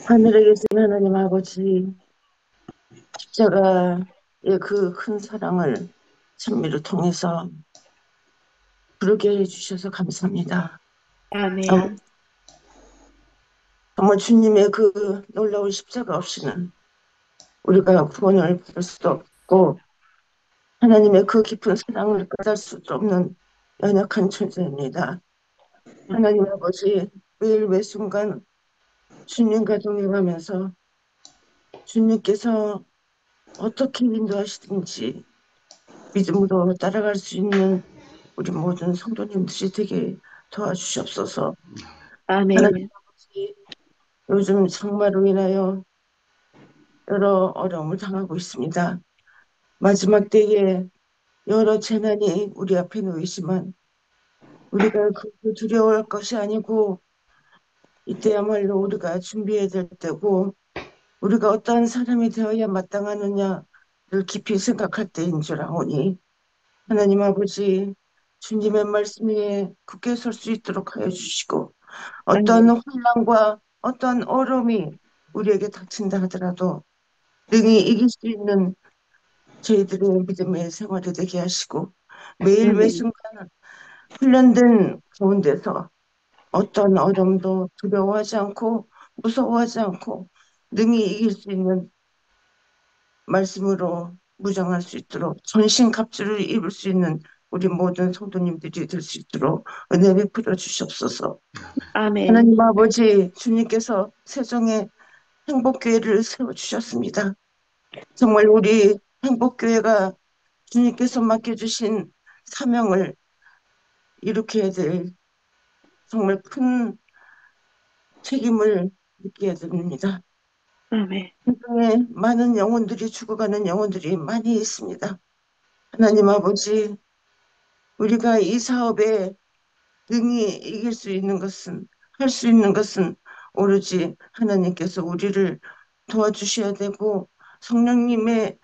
하늘에 계신 하나님 아버지, 십자가의 그 큰 사랑을 찬미를 통해서 부르게 해주셔서 감사합니다. 아멘. 정말 주님의 그 놀라운 십자가 없이는 우리가 구원을 받을 수도 없고, 하나님의 그 깊은 사랑을 깨달을 수도 없는 연약한 존재입니다. 하나님 아버지, 매일 매 순간 주님과 동행하면서 주님께서 어떻게 인도하시든지 믿음으로 따라갈 수 있는 우리 모든 성도님들이 되게 도와주시옵소서. 하나님 아멘. 아버지, 요즘 장마로 인하여 여러 어려움을 당하고 있습니다. 마지막 때에 여러 재난이 우리 앞에 놓이지만 우리가 그 두려워할 것이 아니고 이때야말로 우리가 준비해야 될 때고 우리가 어떠한 사람이 되어야 마땅하느냐를 깊이 생각할 때인 줄 아오니 하나님 아버지, 주님의 말씀 위에 굳게 설 수 있도록 하여 주시고 어떤 아멘. 혼란과 어떤 어려움이 우리에게 닥친다 하더라도 능히 이길 수 있는 저희들의 믿음의 생활이 되게 하시고 매일 매 아멘. 순간 훈련된 가운데서 어떤 어려움도 두려워하지 않고 무서워하지 않고 능히 이길 수 있는 말씀으로 무장할 수 있도록 전신갑주를 입을 수 있는 우리 모든 성도님들이 될 수 있도록 은혜 베풀어 주시옵소서. 아멘. 하나님 아버지, 주님께서 세상에 행복교회를 세워주셨습니다. 정말 우리 행복교회가 주님께서 맡겨주신 사명을 이룩해야 될 정말 큰 책임을 느껴야 됩니다. 아멘. 세상에 많은 영혼들이 죽어가는 영혼들이 많이 있습니다. 하나님 아버지, 우리가 이 사업에 능히 이길 수 있는 것은, 할 수 있는 것은 오로지 하나님께서 우리를 도와주셔야 되고 성령님의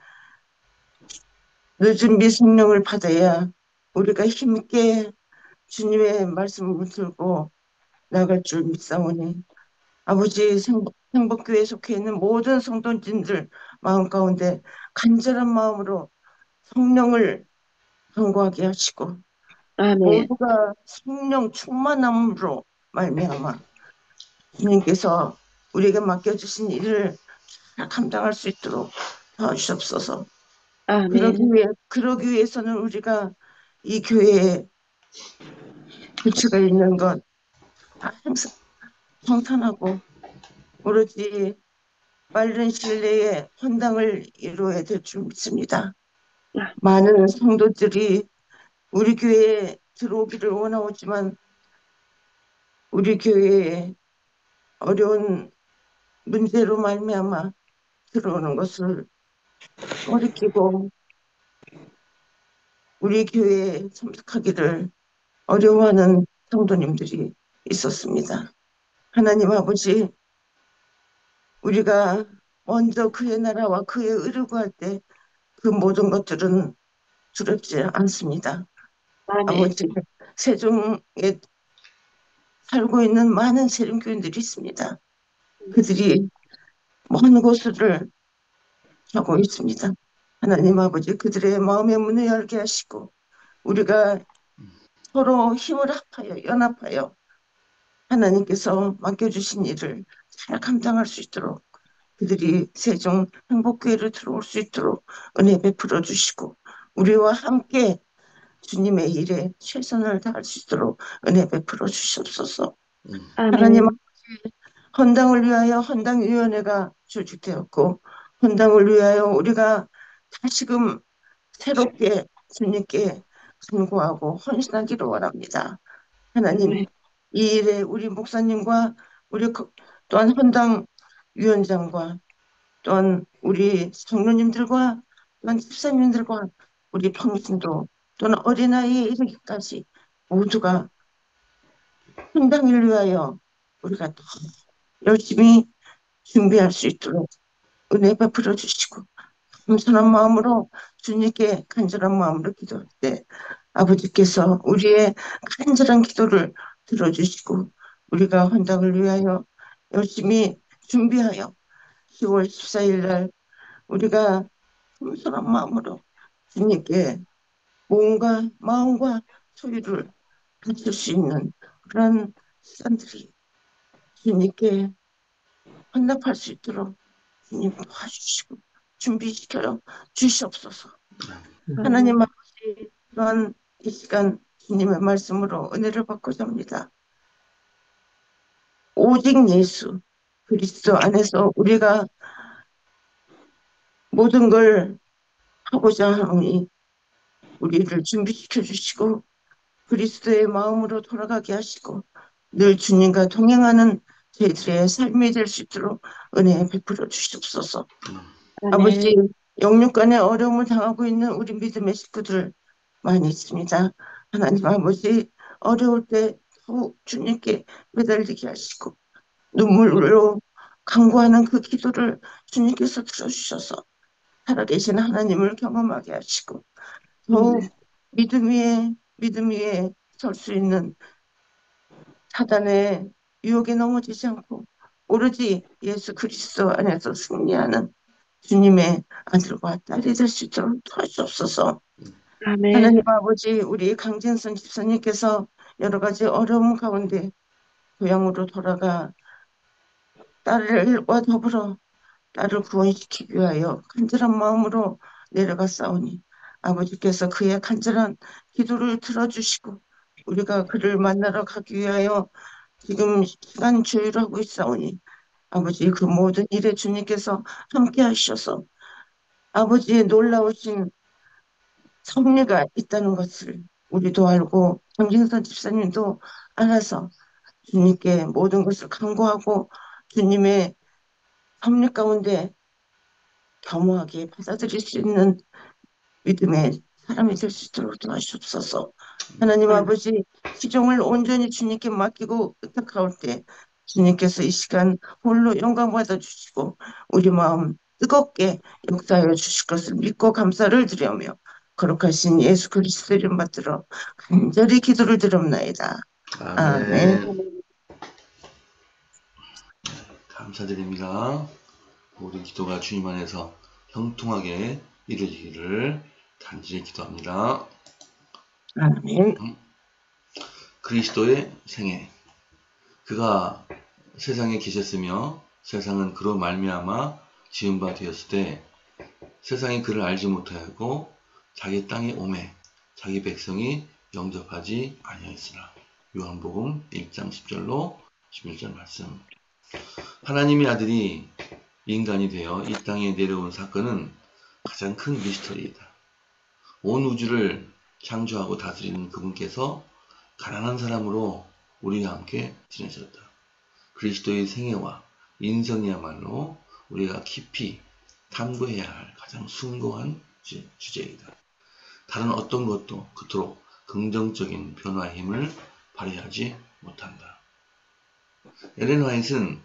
늦은 미성령을 받아야 우리가 힘있게 주님의 말씀을 들고 나갈 줄 믿사오니 아버지 행복교회에 속해 있는 모든 성도님들 마음 가운데 간절한 마음으로 성령을 간구하게 하시고 아멘. 모두가 성령 충만함으로 말미암아 주님께서 우리에게 맡겨주신 일을 잘 감당할 수 있도록 도와주시옵소서. 아멘. 그러기 위해서는 우리가 이 교회에 부처가 있는 것 항상 평탄하고 오로지 빠른 시일 내에 헌당을 이루어야 될 줄 믿습니다. 많은 성도들이 우리 교회에 들어오기를 원하지만 우리 교회에 어려운 문제로 말미암아 들어오는 것을 꺼리끼고 우리 교회에 참석하기를 어려워하는 성도님들이 있었습니다. 하나님 아버지, 우리가 먼저 그의 나라와 그의 의를 구할 때 그 모든 것들은 두렵지 않습니다. 아멘. 아버지, 세종에 살고 있는 많은 세종교인들이 있습니다. 그들이 먼 곳을 하고 있습니다. 하나님 아버지, 그들의 마음의 문을 열게 하시고 우리가 서로 힘을 합하여 연합하여 하나님께서 맡겨주신 일을 잘 감당할 수 있도록 그들이 세종 행복교회를 들어올 수 있도록 은혜 베풀어 주시고 우리와 함께 주님의 일에 최선을 다할 수 있도록 은혜 베풀어 주시옵소서. 하나님 아멘. 헌당을 위하여 헌당위원회가 조직되었고 헌당을 위하여 우리가 다시금 새롭게 주님께 간구하고 헌신하기를 원합니다. 하나님, 아멘. 이 일에 우리 목사님과 우리 또한 헌당 위원장과 또한 우리 성도님들과 또한 집사님들과 우리 평신도 또는 어린아이에 이르기까지 모두가 헌당을 위하여 우리가 더 열심히 준비할 수 있도록 은혜 베풀어 주시고 겸손한 마음으로 주님께 간절한 마음으로 기도할 때 아버지께서 우리의 간절한 기도를 들어주시고 우리가 헌당을 위하여 열심히 준비하여 10월 14일 날 우리가 겸손한 마음으로 주님께 몸과 마음과 소유를 바칠 수 있는 그런 시간들이 주님께 헌납할 수 있도록 주님 도와주시고 준비시켜 주시옵소서. 하나님 아멘. 아버지, 또한 이 시간 주님의 말씀으로 은혜를 받고자 합니다. 오직 예수 그리스도 안에서 우리가 모든 걸 하고자 하오니 우리를 준비시켜 주시고 그리스도의 마음으로 돌아가게 하시고 늘 주님과 동행하는 저희들의 삶이 될 수 있도록 은혜 베풀어 주시옵소서. 아버지, 아멘. 영육간의 어려움을 당하고 있는 우리 믿음의 식구들 많이 있습니다. 하나님 아버지, 어려울 때 더욱 주님께 매달리게 하시고 눈물로 간구하는 그 기도를 주님께서 들어주셔서 살아계신 하나님을 경험하게 하시고 더욱 믿음 위에 설 수 있는 사단의 유혹에 넘어지지 않고 오로지 예수 그리스도 안에서 승리하는 주님의 아들과 딸이 될 수 있도록 도와주옵소서. 하나님 아멘. 아버지, 우리 강진선 집사님께서 여러 가지 어려움 가운데 고향으로 돌아가 딸과 더불어 딸을 구원시키기 위하여 간절한 마음으로 내려갔사오니 아버지께서 그의 간절한 기도를 들어주시고 우리가 그를 만나러 가기 위하여 지금 시간 조율하고 있사오니 아버지 그 모든 일에 주님께서 함께 하셔서 아버지의 놀라우신 섭리가 있다는 것을 우리도 알고 정진선 집사님도 알아서 주님께 모든 것을 간구하고 주님의 섭리 가운데 겸허하게 받아들일 수 있는 믿음의 사람이 될 수 있도록 도와주옵소서. 하나님 아, 아버지, 시종을 온전히 주님께 맡기고 의탁할 때 주님께서 이 시간 홀로 영광 받아주시고 우리 마음 뜨겁게 역사하여 주실 것을 믿고 감사를 드리며 거룩하신 예수 그리스도 이름 받들어 간절히 기도를 드렸나이다. 아멘. 아멘. 감사드립니다. 모든 기도가 주님 안에서 형통하게 이루어지기를 간절히 기도합니다. 아멘. 그리스도의 생애. 그가 세상에 계셨으며 세상은 그로 말미암아 지은 바 되었을 때 세상이 그를 알지 못하였고 자기 땅에 오매 자기 백성이 영접하지 아니하였으나. 요한복음 1장 10절로 11절 말씀. 하나님의 아들이 인간이 되어 이 땅에 내려온 사건은 가장 큰 미스터리이다. 온 우주를 창조하고 다스리는 그분께서 가난한 사람으로 우리와 함께 지내셨다. 그리스도의 생애와 인성이야말로 우리가 깊이 탐구해야 할 가장 숭고한 주제이다. 다른 어떤 것도 그토록 긍정적인 변화의 힘을 발휘하지 못한다. 엘렌 화이트는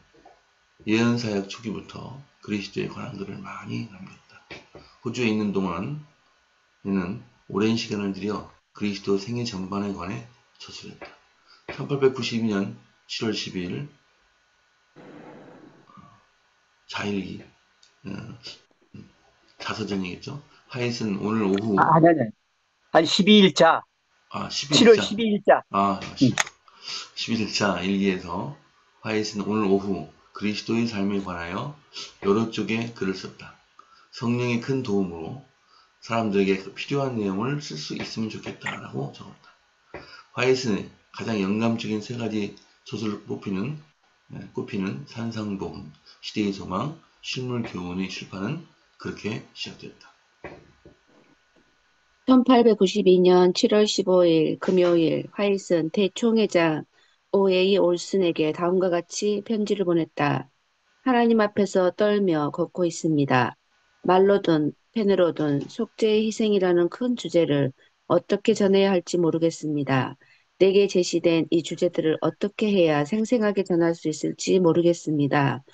예언사역 초기부터 그리스도에 관한 글을 많이 남겼다. 호주에 있는 동안 그는 오랜 시간을 들여 그리스도 생애 전반에 관해 저술했다. 1892년 7월 12일 자일기 자서전이겠죠. 하이슨 오늘 오후 아니, 아니. 한 12일자, 7월 12일자 12일자. 11일자 일기에서 화이트는 오늘 오후 그리스도의 삶에 관하여 여러 쪽에 글을 썼다. 성령의 큰 도움으로 사람들에게 필요한 내용을 쓸 수 있으면 좋겠다라고 적었다. 화이트는 가장 영감적인 세 가지 소설을 꼽히는 산상봉, 시대의 소망, 실물 교훈의 출판은 그렇게 시작되었다. 1892년 7월 15일 금요일 화이슨 대총회장 O.A. 올슨에게 다음과 같이 편지를 보냈다. 하나님 앞에서 떨며 걷고 있습니다. 말로든 펜으로든 속죄의 희생이라는 큰 주제를 어떻게 전해야 할지 모르겠습니다. 내게 제시된 이 주제들을 어떻게 해야 생생하게 전할 수 있을지 모르겠습니다.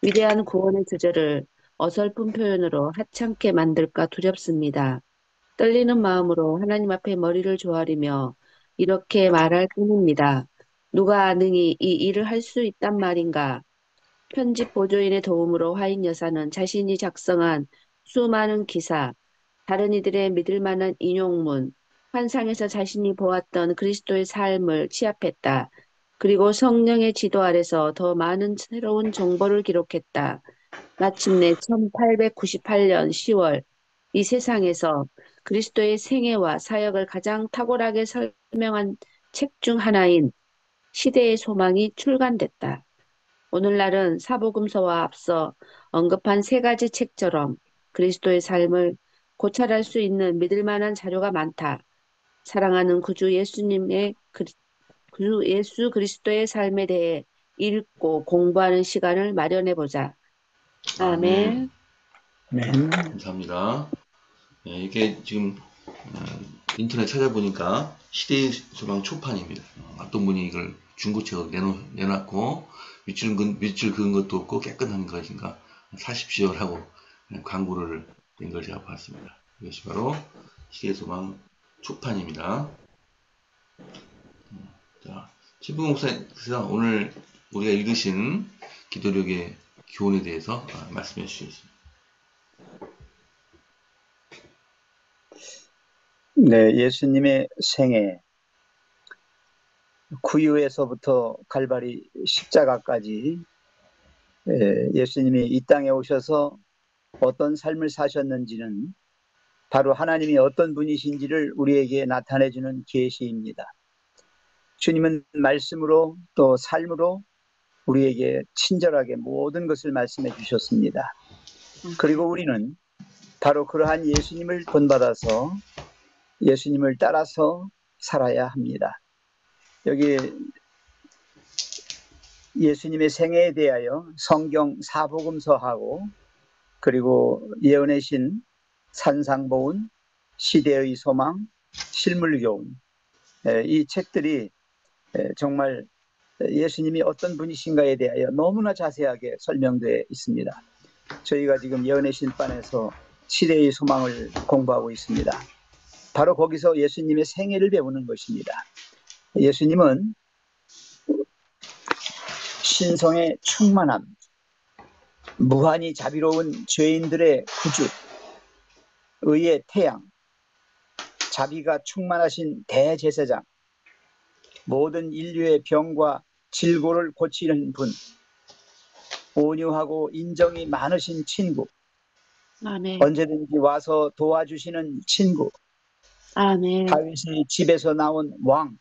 위대한 구원의 주제를 어설픈 표현으로 하찮게 만들까 두렵습니다. 떨리는 마음으로 하나님 앞에 머리를 조아리며 이렇게 말할 뿐입니다. 누가 능히 이 일을 할 수 있단 말인가? 편집 보조인의 도움으로 화인 여사는 자신이 작성한 수많은 기사, 다른 이들의 믿을 만한 인용문, 환상에서 자신이 보았던 그리스도의 삶을 취합했다. 그리고 성령의 지도 아래서 더 많은 새로운 정보를 기록했다. 마침내 1898년 10월 이 세상에서 그리스도의 생애와 사역을 가장 탁월하게 설명한 책 중 하나인 시대의 소망이 출간됐다. 오늘날은 사복음서와 앞서 언급한 세 가지 책처럼 그리스도의 삶을 고찰할 수 있는 믿을 만한 자료가 많다. 사랑하는 구주 예수 그리스도의 삶에 대해 읽고 공부하는 시간을 마련해 보자. 아멘. 아멘. 네. 감사합니다. 네, 이게 지금 인터넷 찾아보니까 시대의 소망 초판입니다. 어떤 분이 이걸 중고책으로 내놨고 밑줄 그은 것도 없고 깨끗한 것인가 사십시오라고 광고를 낸 걸 제가 봤습니다. 이것이 바로 시대의 소망 초판입니다. 자, 신부 목사님 오늘 우리가 읽으신 기도력의 교훈에 대해서 말씀해 주시겠습니다. 네, 예수님의 생애, 구유에서부터 갈바리 십자가까지 예수님이 이 땅에 오셔서 어떤 삶을 사셨는지는 바로 하나님이 어떤 분이신지를 우리에게 나타내주는 계시입니다. 주님은 말씀으로 또 삶으로 우리에게 친절하게 모든 것을 말씀해 주셨습니다. 그리고 우리는 바로 그러한 예수님을 본받아서 예수님을 따라서 살아야 합니다. 여기 예수님의 생애에 대하여 성경 사복음서하고 그리고 예언의 신, 산상보훈, 시대의 소망, 실물교훈, 이 책들이 정말 예수님이 어떤 분이신가에 대하여 너무나 자세하게 설명되어 있습니다. 저희가 지금 예언의 신반에서 시대의 소망을 공부하고 있습니다. 바로 거기서 예수님의 생애를 배우는 것입니다. 예수님은 신성의 충만함, 무한히 자비로운 죄인들의 구주, 의의 태양, 자비가 충만하신 대제사장, 모든 인류의 병과 질고를 고치는 분, 온유하고 인정이 많으신 친구, 아멘. 언제든지 와서 도와주시는 친구, 아멘. 다윗의 집에서 나온 왕,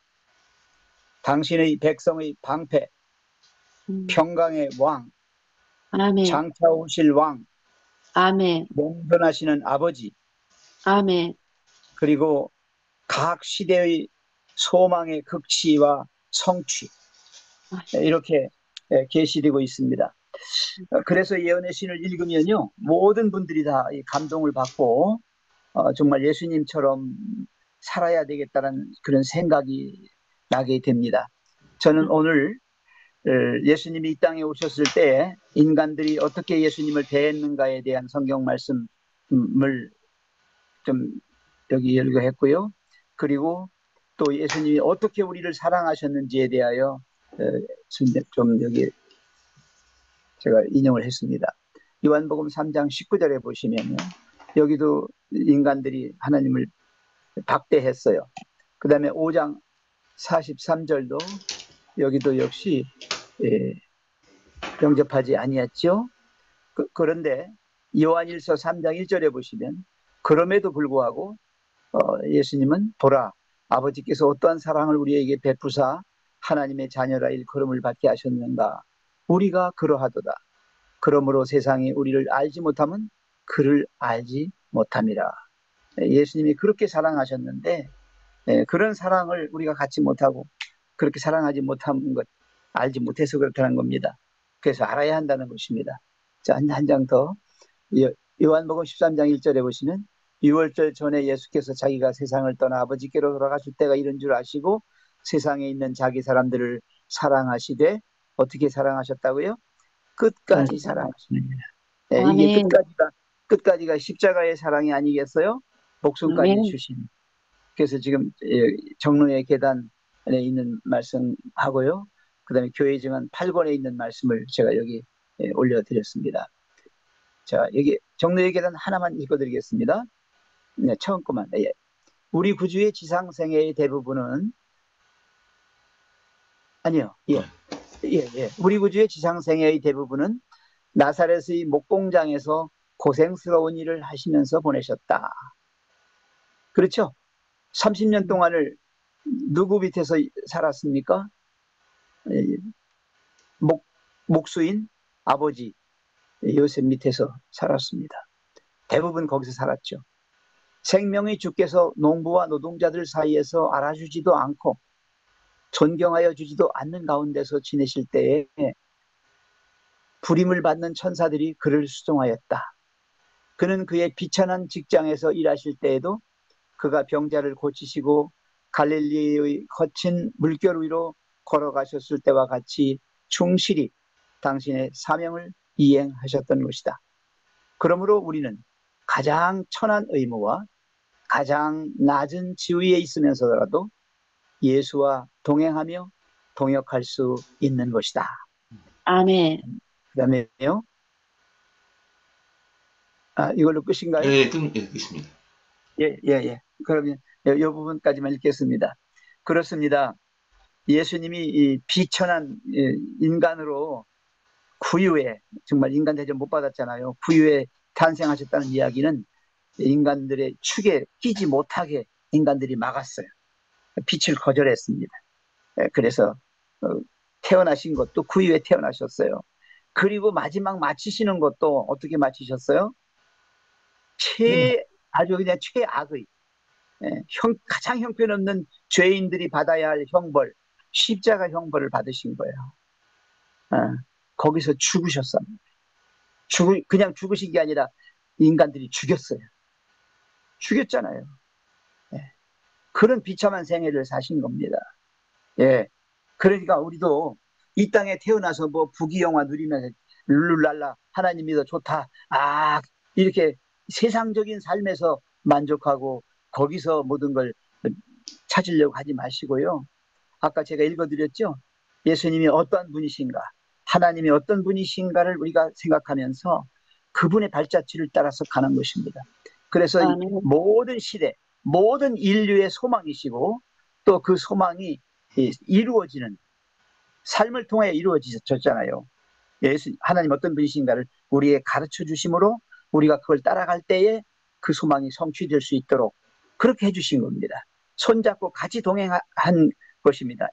당신의 백성의 방패, 평강의 왕, 아멘. 장차 오실 왕, 아멘. 명변하시는 아버지, 아멘. 그리고 각 시대의 소망의 극치와 성취, 이렇게 계시되고 있습니다. 그래서 예언의 신을 읽으면요, 모든 분들이 다 감동을 받고 정말 예수님처럼 살아야 되겠다는 그런 생각이 나게 됩니다. 저는 오늘 예수님이 이 땅에 오셨을 때 인간들이 어떻게 예수님을 대했는가에 대한 성경 말씀을 좀 여기 열거했고요. 그리고 또 예수님이 어떻게 우리를 사랑하셨는지에 대하여 좀 여기 제가 인용을 했습니다. 요한복음 3장 19절에 보시면요, 여기도 인간들이 하나님을 박대했어요. 그 다음에 5장 43절도 여기도 역시 영접하지 아니했죠. 그런데 요한일서 3장 1절에 보시면 그럼에도 불구하고 예수님은 보라, 아버지께서 어떠한 사랑을 우리에게 베푸사 하나님의 자녀라 일컬음을 받게 하셨는가, 우리가 그러하도다. 그러므로 세상이 우리를 알지 못하면 그를 알지 못함이라. 예수님이 그렇게 사랑하셨는데 그런 사랑을 우리가 갖지 못하고 그렇게 사랑하지 못한 것, 알지 못해서 그렇다는 겁니다. 그래서 알아야 한다는 것입니다. 자, 한 장 더. 요한복음 13장 1절에 보시면 유월절 전에 예수께서 자기가 세상을 떠나 아버지께로 돌아가실 때가 이른 줄 아시고 세상에 있는 자기 사람들을 사랑하시되, 어떻게 사랑하셨다고요? 끝까지 사랑하십니다. 이게 끝까지가 십자가의 사랑이 아니겠어요? 목숨까지 아멘. 주신. 그래서 지금 정로의 계단에 있는 말씀하고요, 그 다음에 교회 증언 8권에 있는 말씀을 제가 여기 올려드렸습니다. 자, 여기 정로의 계단 하나만 읽어드리겠습니다. 네, 처음 거만. 예. 우리 구주의 지상생애의 대부분은 아니요. 예. 예, 예. 우리 구주의 지상생애의 대부분은 나사렛의 목공장에서 고생스러운 일을 하시면서 보내셨다. 그렇죠? 30년 동안을 누구 밑에서 살았습니까? 예, 목수인 아버지 요셉 밑에서 살았습니다. 대부분 거기서 살았죠. 생명의 주께서 농부와 노동자들 사이에서 알아주지도 않고 존경하여 주지도 않는 가운데서 지내실 때에 부림을 받는 천사들이 그를 수종하였다. 그는 그의 비천한 직장에서 일하실 때에도 그가 병자를 고치시고 갈릴리의 거친 물결 위로 걸어가셨을 때와 같이 충실히 당신의 사명을 이행하셨던 것이다. 그러므로 우리는 가장 천한 의무와 가장 낮은 지위에 있으면서라도 예수와 동행하며 동역할 수 있는 것이다. 아멘. 그 다음에요. 이걸로 끝인가요? 예, 끝입니다. 예, 예, 예. 그러면 이 부분까지만 읽겠습니다. 그렇습니다. 예수님이 이 비천한 인간으로 구유에 정말 인간 대접 못 받았잖아요. 구유에 탄생하셨다는 이야기는 인간들의 축에 끼지 못하게 인간들이 막았어요. 빛을 거절했습니다. 그래서 태어나신 것도 구유에 태어나셨어요. 그리고 마지막 마치시는 것도 어떻게 마치셨어요? 아주 그냥 최악의 가장 형편없는 죄인들이 받아야 할 형벌, 십자가 형벌을 받으신 거예요. 거기서 죽으셨어요. 그냥 죽으신 게 아니라 인간들이 죽였어요. 죽였잖아요. 그런 비참한 생애를 사신 겁니다. 예. 그러니까 우리도 이 땅에 태어나서 뭐 부귀영화 누리면서 룰루랄라 하나님이 더 좋다. 이렇게 세상적인 삶에서 만족하고 거기서 모든 걸 찾으려고 하지 마시고요. 아까 제가 읽어드렸죠. 예수님이 어떤 분이신가, 하나님이 어떤 분이신가를 우리가 생각하면서 그분의 발자취를 따라서 가는 것입니다. 그래서 아멘. 모든 시대, 모든 인류의 소망이시고 또 그 소망이 이루어지는 삶을 통해 이루어졌잖아요. 하나님 어떤 분이신가를 우리에게 가르쳐 주심으로 우리가 그걸 따라갈 때에 그 소망이 성취될 수 있도록 그렇게 해주신 겁니다. 손잡고 같이 동행한 것입니다.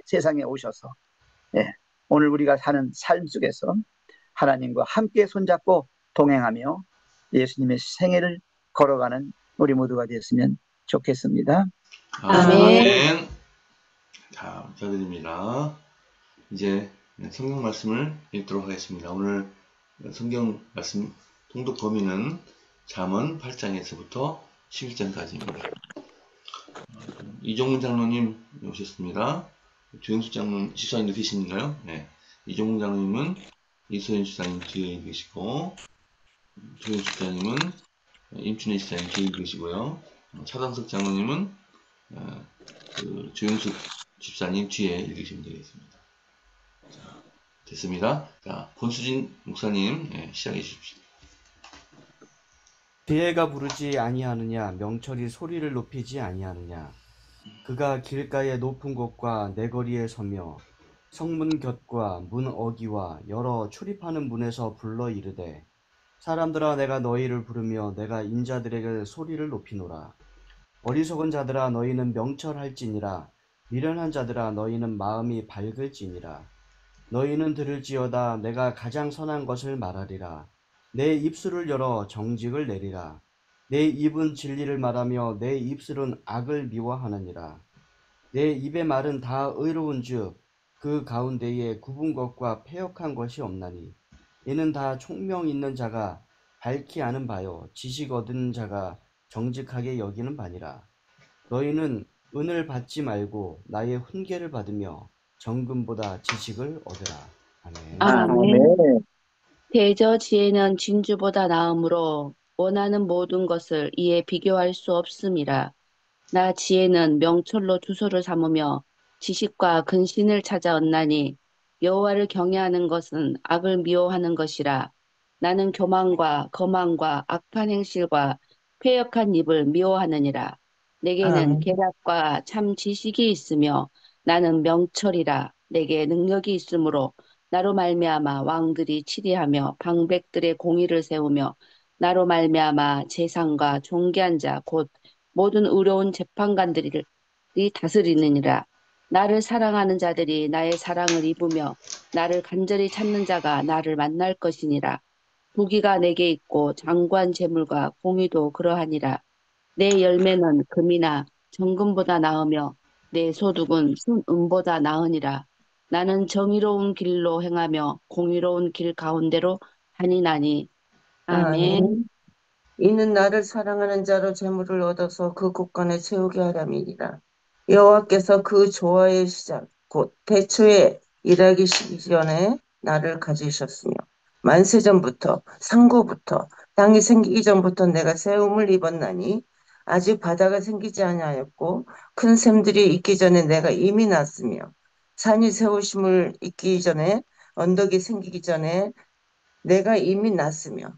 세상에 오셔서. 예. 오늘 우리가 사는 삶 속에서 하나님과 함께 손잡고 동행하며 예수님의 생애를 걸어가는 우리 모두가 되었으면 좋겠습니다. 아멘. 자, 감사드립니다. 이제 성경 말씀을 읽도록 하겠습니다. 오늘 성경 말씀 통독 범위는 잠언 8장에서부터 11장까지입니다. 이종문 장로님 오셨습니다. 조영수 장로님, 집사님도 계시는가요? 네. 이종문 장로님은 이소연 집사님 뒤에 계시고, 조영수 집사님은 임춘혜 집사님 뒤에 계시고요. 차단석 장로님은 조영수 집사님 뒤에 읽으시면 되겠습니다. 자, 됐습니다. 자, 권수진 목사님 시작해 주십시오. 지혜가 부르지 아니하느냐, 명철이 소리를 높이지 아니하느냐. 그가 길가의 높은 곳과 내거리에 서며 성문 곁과 문 어기와 여러 출입하는 문에서 불러 이르되, 사람들아 내가 너희를 부르며 내가 인자들에게 소리를 높이노라. 어리석은 자들아 너희는 명철할지니라. 미련한 자들아 너희는 마음이 밝을지니라. 너희는 들을지어다 내가 가장 선한 것을 말하리라. 내 입술을 열어 정직을 내리라. 내 입은 진리를 말하며 내 입술은 악을 미워하느니라. 내 입의 말은 다 의로운즉 그 가운데에 굽은 것과 패역한 것이 없나니 이는 다 총명 있는 자가 밝히 아는 바요 지식 얻은 자가 정직하게 여기는 바니라. 너희는 은을 받지 말고 나의 훈계를 받으며 정금보다 지식을 얻으라. 아멘. 아멘. 대저 지혜는 진주보다 나음으로 원하는 모든 것을 이에 비교할 수 없음이라. 나 지혜는 명철로 주소를 삼으며 지식과 근신을 찾아 얻나니 여호와를 경외하는 것은 악을 미워하는 것이라. 나는 교만과 거만과 악한 행실과 패역한 입을 미워하느니라. 내게는 아멘. 계략과 참 지식이 있으며 나는 명철이라. 내게 능력이 있으므로 나로 말미암아 왕들이 치리하며 방백들의 공의를 세우며 나로 말미암아 재상과 존귀한 자 곧 모든 의로운 재판관들이 다스리느니라. 나를 사랑하는 자들이 나의 사랑을 입으며 나를 간절히 찾는 자가 나를 만날 것이니라. 부귀가 내게 있고 장관 재물과 공의도 그러하니라. 내 열매는 금이나 정금보다 나으며 내 소득은 순금보다 나으니라. 나는 정의로운 길로 행하며 공의로운 길 가운데로 다니나니. 아멘. 아멘. 이는 나를 사랑하는 자로 재물을 얻어서 그 곳간에 채우게 하람이니라. 여호와께서 그 조화의 시작, 곧 태초에 일하기 전에 나를 가지셨으며 만세전부터 상고부터 땅이 생기기 전부터 내가 세움을 입었나니 아직 바다가 생기지 아니하였고 큰 샘들이 있기 전에 내가 이미 났으며 산이 세우심을 있기 전에 언덕이 생기기 전에 내가 이미 났으며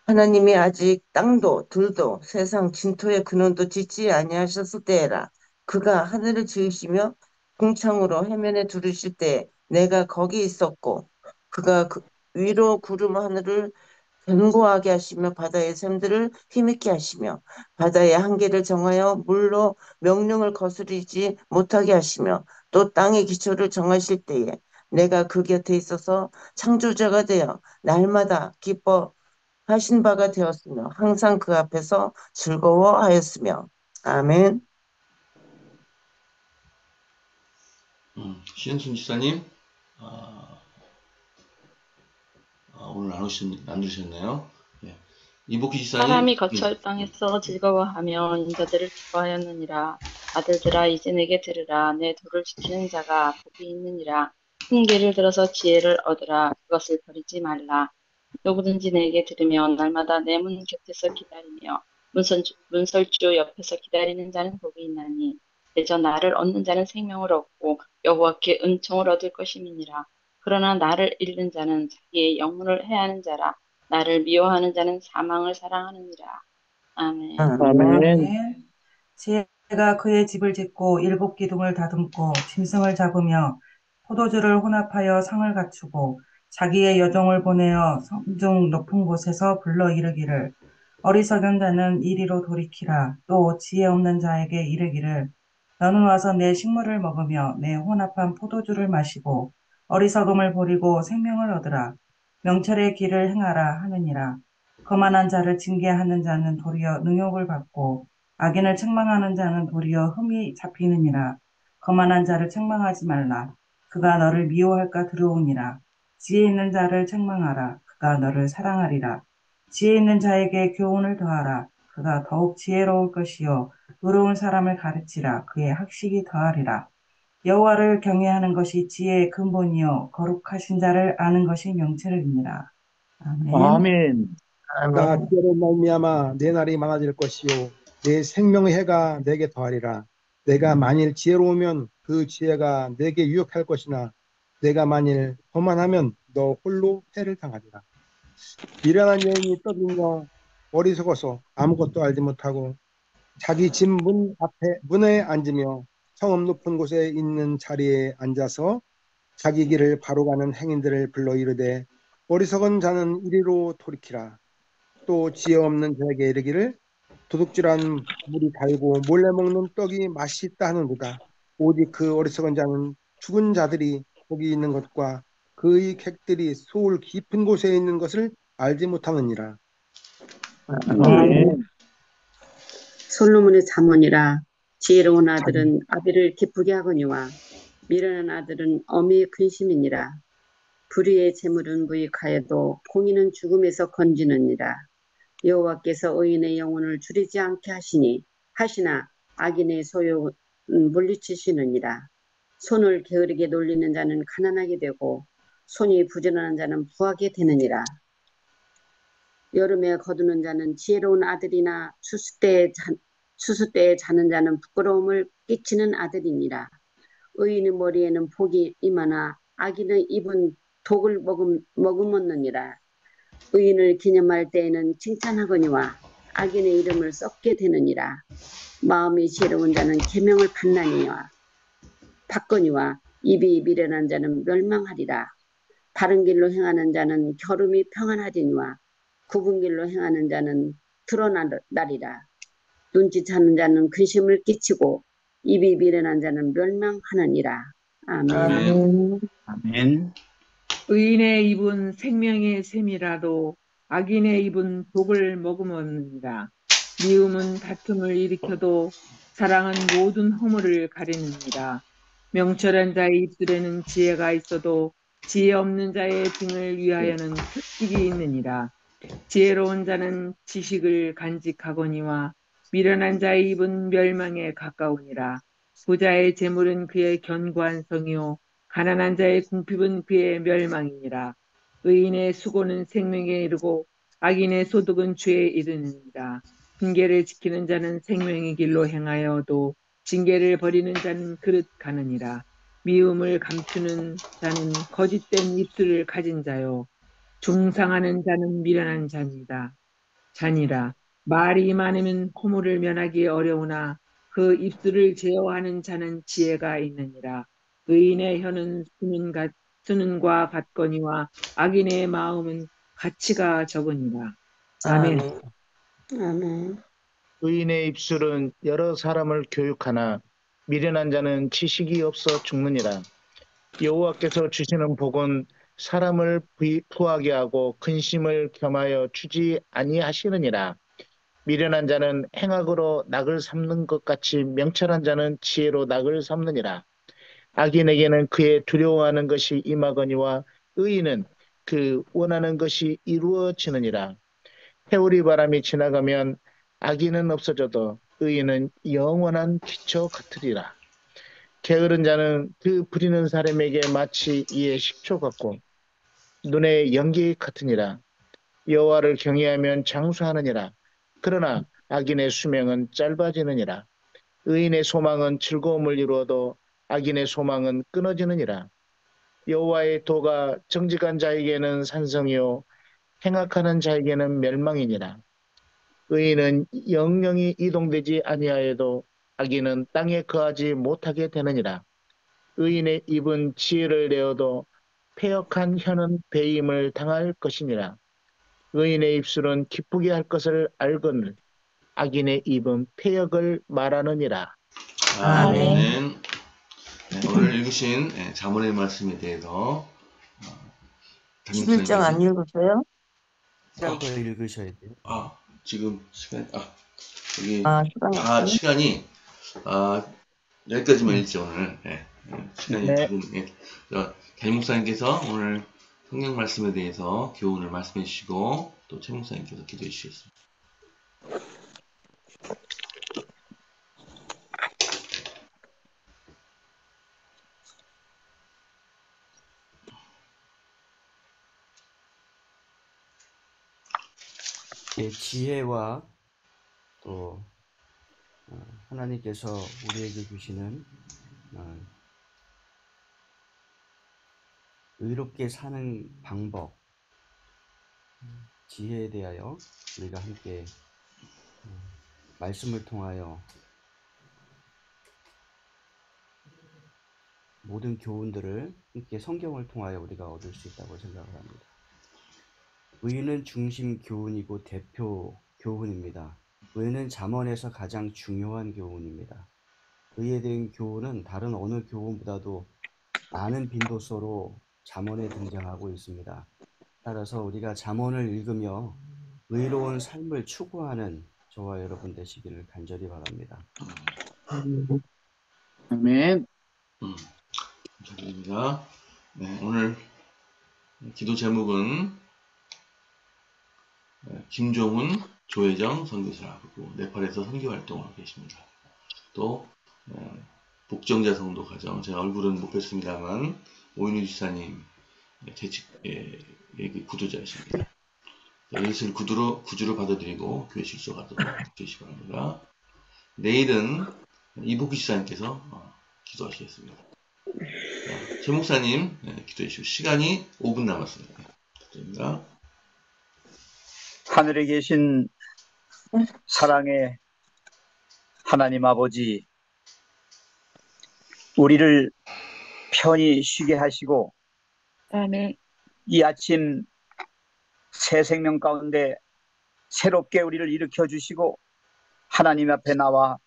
하나님이 아직 땅도 들도 세상 진토의 근원도 짓지 아니하셨을 때에라. 그가 하늘을 지으시며 궁창으로 해면에 두르실 때 내가 거기 있었고 그가 그 위로 구름 하늘을 견고하게 하시며 바다의 샘들을 힘있게 하시며 바다의 한계를 정하여 물로 명령을 거스르지 못하게 하시며 또 땅의 기초를 정하실 때에 내가 그 곁에 있어서 창조자가 되어 날마다 기뻐 하신 바가 되었으며 항상 그 앞에서 즐거워하였으며 아멘. 신은순 지사님, 오늘 나누셨나요? 네. 이복희 지사님. 사람이 거처의 땅에서 즐거워하며 인자들을 기뻐하였느니라. 아들들아 이제 내게 들으라. 내 도를 지키는 자가 복이 있느니라. 큰 귀를 들어서 지혜를 얻으라. 그것을 버리지 말라. 누구든지 내게 들으면 날마다 내 문 곁에서 기다리며 문설주 옆에서 기다리는 자는 복이 있나니 대저 나를 얻는 자는 생명을 얻고 여호와께 은총을 얻을 것임이니라. 그러나 나를 잃는 자는 자기의 영혼을 해하는 자라. 나를 미워하는 자는 사망을 사랑하느니라. 아멘. 아멘. 지혜가 그의 집을 짓고 일곱 기둥을 다듬고 짐승을 잡으며 포도주를 혼합하여 상을 갖추고 자기의 여종을 보내어 성중 높은 곳에서 불러 이르기를 어리석은 자는 이리로 돌이키라. 또 지혜 없는 자에게 이르기를 너는 와서 내 식물을 먹으며 내 혼합한 포도주를 마시고 어리석음을 버리고 생명을 얻으라. 명철의 길을 행하라 하느니라. 거만한 자를 징계하는 자는 도리어 능욕을 받고 악인을 책망하는 자는 도리어 흠이 잡히느니라. 거만한 자를 책망하지 말라. 그가 너를 미워할까 두려우니라. 지혜 있는 자를 책망하라. 그가 너를 사랑하리라. 지혜 있는 자에게 교훈을 더하라. 그가 더욱 지혜로울 것이요 의로운 사람을 가르치라. 그의 학식이 더하리라. 여호와를 경외하는 것이 지혜의 근본이요 거룩하신 자를 아는 것이 명철이니라. 아멘. 아멘. 나 아멘. 지혜로 말미암아 내 날이 많아질 것이요 내 생명의 해가 내게 더하리라. 내가 만일 지혜로우면 그 지혜가 내게 유익할 것이나 내가 만일 거만하면 너 홀로 해를 당하리라. 미련한 여인이 떠들며 어리석어서 아무것도 알지 못하고 자기 집 문 앞에 문에 앉으며 성읍 높은 곳에 있는 자리에 앉아서 자기 길을 바로 가는 행인들을 불러 이르되 어리석은 자는 이리로 돌이키라. 또 지혜 없는 자에게 이르기를 도둑질한 물이 달고 몰래 먹는 떡이 맛있다 하는도다. 오직 그 어리석은 자는 죽은 자들이 거기 있는 것과 그의 객들이 소울 깊은 곳에 있는 것을 알지 못하느니라. 아멘. 솔로몬의 잠언이라. 지혜로운 아들은 아비를 기쁘게 하거니와 미련한 아들은 어미의 근심이니라. 불의의 재물은 무익하여도 공의는 죽음에서 건지느니라. 여호와께서 의인의 영혼을 줄이지 않게 하시나 악인의 소욕은 물리치시느니라. 손을 게으르게 놀리는 자는 가난하게 되고 손이 부지런한 자는 부하게 되느니라. 여름에 거두는 자는 지혜로운 아들이나 추수 때에 자는 자는 부끄러움을 끼치는 아들이니라. 의인의 머리에는 복이 임하나 악인의 입은 독을 머금었느니라. 의인을 기념할 때에는 칭찬하거니와 악인의 이름을 썩게 되느니라. 마음이 지혜로운 자는 계명을 받거니와 입이 미련한 자는 멸망하리라. 바른 길로 행하는 자는 결음이 평안하리니와 굽은 길로 행하는 자는 드러나리라. 눈치차는 자는 근심을 끼치고 입이 미련한 자는 멸망하느니라. 아멘. 아멘. 아멘. 의인의 입은 생명의 샘이라도 악인의 입은 독을 머금었느니라. 미움은 다툼을 일으켜도 사랑은 모든 허물을 가리느니라. 명철한 자의 입술에는 지혜가 있어도 지혜 없는 자의 등을 위하여는 표식이 있느니라. 지혜로운 자는 지식을 간직하거니와 미련한 자의 입은 멸망에 가까우니라. 부자의 재물은 그의 견고한 성이요 가난한 자의 궁핍은 그의 멸망이니라. 의인의 수고는 생명에 이르고 악인의 소득은 죄에 이르느니라. 징계를 지키는 자는 생명의 길로 행하여도 징계를 버리는 자는 그릇 가느니라. 미움을 감추는 자는 거짓된 입술을 가진 자요 중상하는 자는 미련한 자니라. 말이 많으면 허물을 면하기 어려우나 그 입술을 제어하는 자는 지혜가 있느니라. 의인의 혀는 수는과 같거니와 악인의 마음은 가치가 적으니라. 아멘. 아멘. 아멘. 의인의 입술은 여러 사람을 교육하나 미련한 자는 지식이 없어 죽느니라. 여호와께서 주시는 복은 사람을 부하게 하고 근심을 겸하여 주지 아니하시느니라. 미련한 자는 행악으로 낙을 삼는 것 같이 명철한 자는 지혜로 낙을 삼느니라. 악인에게는 그의 두려워하는 것이 임하거니와 의인은 그 원하는 것이 이루어지느니라. 해오리 바람이 지나가면 악인은 없어져도 의인은 영원한 기초 같으리라. 게으른 자는 그 부리는 사람에게 마치 이의 식초 같고 눈의 연기 같으니라. 여호와를 경외하면 장수하느니라. 그러나 악인의 수명은 짧아지느니라. 의인의 소망은 즐거움을 이루어도 악인의 소망은 끊어지느니라. 여호와의 도가 정직한 자에게는 산성이요 행악하는 자에게는 멸망이니라. 의인은 영영이 이동되지 아니하여도 악인은 땅에 거하지 못하게 되느니라. 의인의 입은 지혜를 내어도 패역한 혀는 배임을 당할 것이니라. 의인의 입술은 기쁘게 할 것을 알거늘 악인의 입은 패역을 말하느니라. 아멘. 네, 오늘 읽으신 잠언의 말씀에 대해서 담임 11장 안 목사님께서 읽으세요? 시간 더 읽으셔야 돼요. 지금 시간 여기 시간이 없어요? 시간이 여기까지만 읽죠 오늘. 시간이 네. 조금 담임 목사님께서 오늘 성경 말씀에 대해서 교훈을 말씀해 주시고 또 최 목사님께서 기도해 주시겠습니다. 지혜와 또 하나님께서 우리에게 주시는 의롭게 사는 방법, 지혜에 대하여 우리가 함께 말씀을 통하여 모든 교훈들을 함께 성경을 통하여 우리가 얻을 수 있다고 생각을 합니다. 의는 중심 교훈이고 대표 교훈입니다. 의는 잠언에서 가장 중요한 교훈입니다. 의에 대한 교훈은 다른 어느 교훈보다도 많은 빈도수로 잠언에 등장하고 있습니다. 따라서 우리가 잠언을 읽으며 의로운 삶을 추구하는 저와 여러분 되시기를 간절히 바랍니다. 아멘. 감사드립니다. 네, 오늘 기도 제목은 김종훈, 조혜정 선교사라 그리고 네팔에서 선교 활동을 하고 계십니다. 또 복정자 성도 가정, 제 얼굴은 못 뵀습니다만 오인우 지사님 구두자이십니다. 예수를 구주로 받아들이고 교회 직속하도록 되시기 바랍니다. 내일은 이복희 지사님께서 기도하시겠습니다. 자, 최 목사님 기도해 주시고 시간이 5분 남았습니다. 부탁드립니다. 하늘에 계신 사랑의 하나님 아버지, 우리를 편히 쉬게 하시고 아멘. 이 아침 새 생명 가운데 새롭게 우리를 일으켜 주시고 하나님 앞에 나와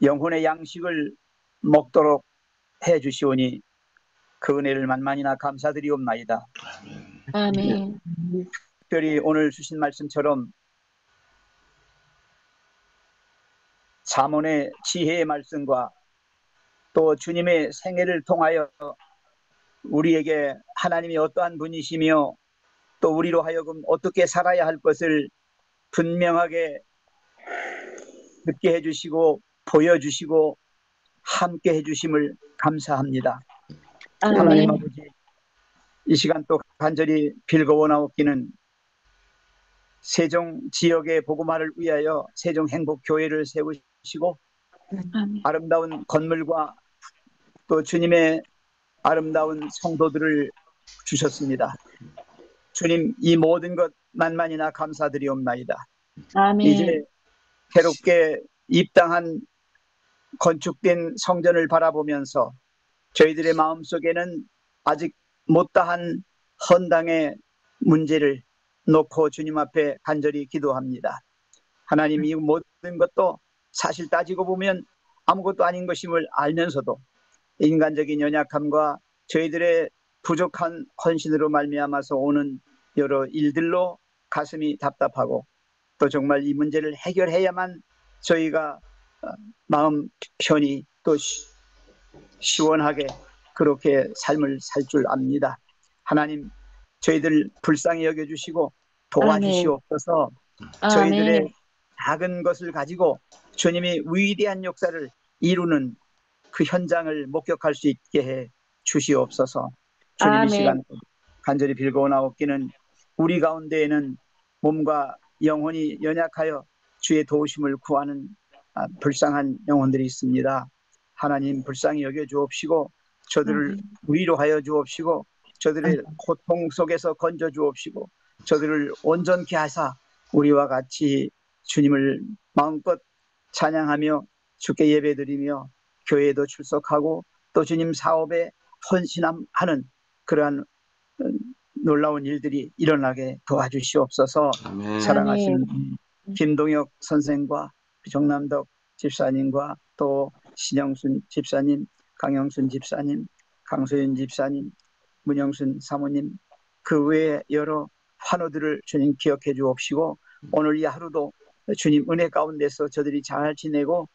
영혼의 양식을 먹도록 해 주시오니 그 은혜를 만만이나 감사드리옵나이다. 아멘. 특별히 오늘 주신 말씀처럼 잠언의 지혜의 말씀과 또 주님의 생애를 통하여 우리에게 하나님이 어떠한 분이시며 또 우리로 하여금 어떻게 살아야 할 것을 분명하게 듣게 해주시고 보여주시고 함께 해주심을 감사합니다. 하나님 아멘. 아버지, 이 시간 또 간절히 빌거워나옵기는 세종 지역의 복음화를 위하여 세종 행복교회를 세우시고 아멘. 아름다운 건물과 또 주님의 아름다운 성도들을 주셨습니다. 주님, 이 모든 것 만만이나 감사드리옵나이다. 아멘. 이제 새롭게 입당한 건축된 성전을 바라보면서 저희들의 마음속에는 아직 못다한 헌당의 문제를 놓고 주님 앞에 간절히 기도합니다. 하나님, 이 모든 것도 사실 따지고 보면 아무것도 아닌 것임을 알면서도 인간적인 연약함과 저희들의 부족한 헌신으로 말미암아서 오는 여러 일들로 가슴이 답답하고 또 정말 이 문제를 해결해야만 저희가 마음 편히 또 시원하게 그렇게 삶을 살 줄 압니다. 하나님, 저희들 불쌍히 여겨주시고 도와주시옵소서. 저희들의 아멘. 작은 것을 가지고 주님이 위대한 역사를 이루는 그 현장을 목격할 수 있게 해 주시옵소서. 주님, 이 아멘. 시간 간절히 빌거나옵기는 우리 가운데에는 몸과 영혼이 연약하여 주의 도우심을 구하는 불쌍한 영혼들이 있습니다. 하나님, 불쌍히 여겨 주옵시고 저들을 위로하여 주옵시고 저들의 고통 속에서 건져 주옵시고 저들을 온전케 하사 우리와 같이 주님을 마음껏 찬양하며 주께 예배드리며 교회에도 출석하고 또 주님 사업에 헌신하는 그러한 놀라운 일들이 일어나게 도와주시옵소서. 아멘. 사랑하신 김동혁 선생과 정남덕 집사님과 또 신영순 집사님, 강영순 집사님, 강소연 집사님, 문영순 사모님, 그 외에 여러 환우들을 주님 기억해 주옵시고 오늘 이 하루도 주님 은혜 가운데서 저들이 잘 지내고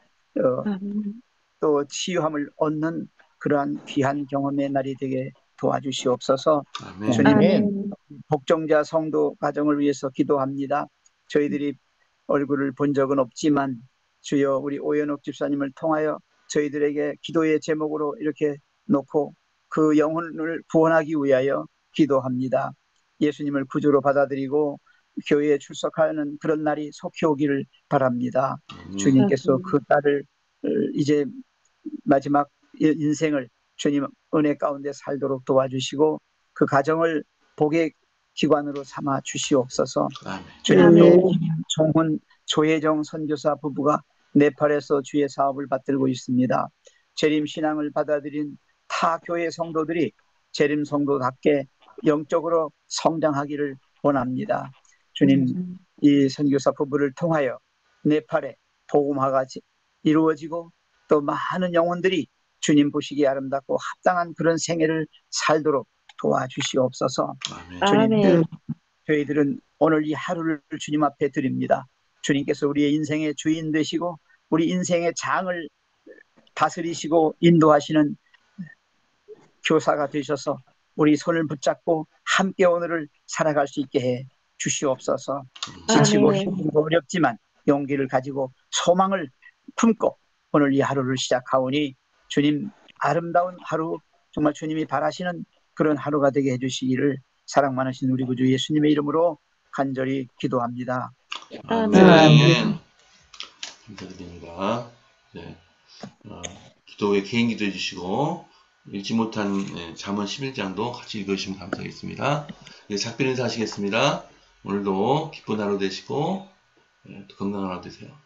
또 치유함을 얻는 그러한 귀한 경험의 날이 되게 도와주시옵소서. 아멘. 주님, 복종자 성도 가정을 위해서 기도합니다. 저희들이 얼굴을 본 적은 없지만 주여 우리 오연옥 집사님을 통하여 저희들에게 기도의 제목으로 이렇게 놓고 그 영혼을 구원하기 위하여 기도합니다. 예수님을 구주로 받아들이고 교회에 출석하는 그런 날이 속히 오기를 바랍니다. 주님께서 그 딸을 이제 마지막 인생을 주님 은혜 가운데 살도록 도와주시고 그 가정을 복의 기관으로 삼아 주시옵소서. 주님도 정훈 조혜정 선교사 부부가 네팔에서 주의 사업을 받들고 있습니다. 재림 신앙을 받아들인 타 교회 성도들이 재림 성도답게 영적으로 성장하기를 원합니다. 주님, 이 선교사 부부를 통하여 네팔에 복음화가 이루어지고 또 많은 영혼들이 주님 보시기에 아름답고 합당한 그런 생애를 살도록 도와주시옵소서. 주님, 저희들은 오늘 이 하루를 주님 앞에 드립니다. 주님께서 우리의 인생의 주인 되시고 우리 인생의 장을 다스리시고 인도하시는 교사가 되셔서 우리 손을 붙잡고 함께 오늘을 살아갈 수 있게 해 주시옵소서. 지치고 힘들고 어렵지만 용기를 가지고 소망을 품고 오늘 이 하루를 시작하오니 주님 아름다운 하루, 정말 주님이 바라시는 그런 하루가 되게 해주시기를 사랑 많으신 우리 구주 예수님의 이름으로 간절히 기도합니다. 아멘. 감사드립니다. 네. 기도에 개인 기도해 주시고 읽지 못한 잠언 11장도 같이 읽어주시면 감사하겠습니다. 예, 작별 인사하시겠습니다. 오늘도 기쁜 하루 되시고 또 건강한 하루 되세요.